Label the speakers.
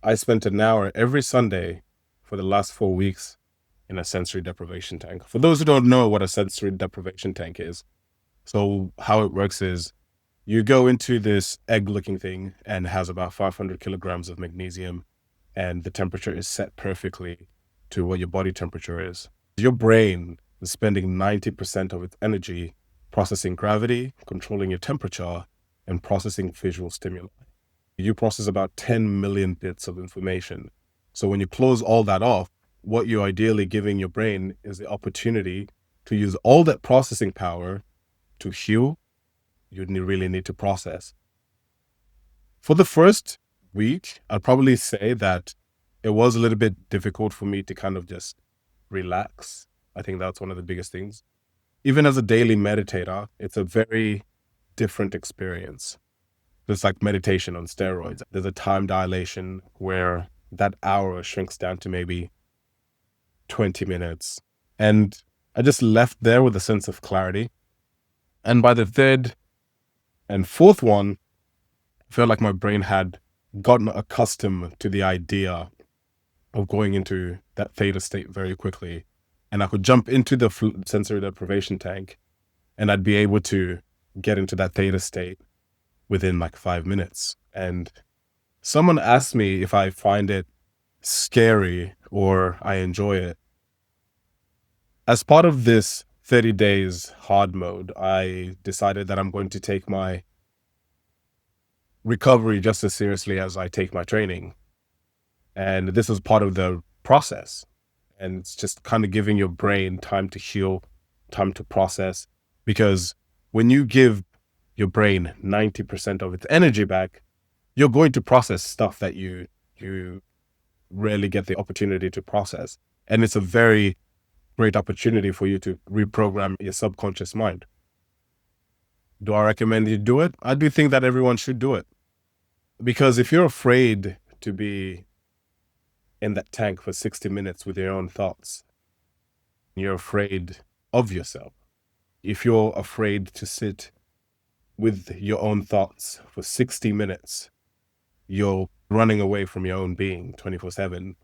Speaker 1: I spent an hour every Sunday for the last 4 weeks in a sensory deprivation tank. For those who don't know what a sensory deprivation tank is, so how it works is you go into this egg-looking thing and has about 500 kilograms of magnesium, and the temperature is set perfectly to what your body temperature is. Your brain is spending 90% of its energy processing gravity, controlling your temperature, and processing visual stimuli. You process about 10 million bits of information. So when you close all that off, what you're ideally giving your brain is the opportunity to use all that processing power to heal. You really need to process. For the first week, I'd probably say that it was a little bit difficult for me to kind of just relax. I think that's one of the biggest things. Even as a daily meditator, it's a very different experience. It's like meditation on steroids. There's a time dilation where that hour shrinks down to maybe 20 minutes. And I just left there with a sense of clarity. And by the third and fourth one, I felt like my brain had gotten accustomed to the idea of going into that theta state very quickly. And I could jump into the sensory deprivation tank and I'd be able to get into that theta state within like 5 minutes. And someone asked me if I find it scary or I enjoy it. As part of this 30 days hard mode, I decided that I'm going to take my recovery just as seriously as I take my training. And this was part of the process. And it's just kind of giving your brain time to heal, time to process. Because when you give your brain 90% of its energy back, you're going to process stuff that you rarely get the opportunity to process. And it's a very great opportunity for you to reprogram your subconscious mind. Do I recommend you do it? I do think that everyone should do it. Because if you're afraid to be in that tank for 60 minutes with your own thoughts, you're afraid of yourself. If you're afraid to sit with your own thoughts for 60 minutes, you're running away from your own being 24/7.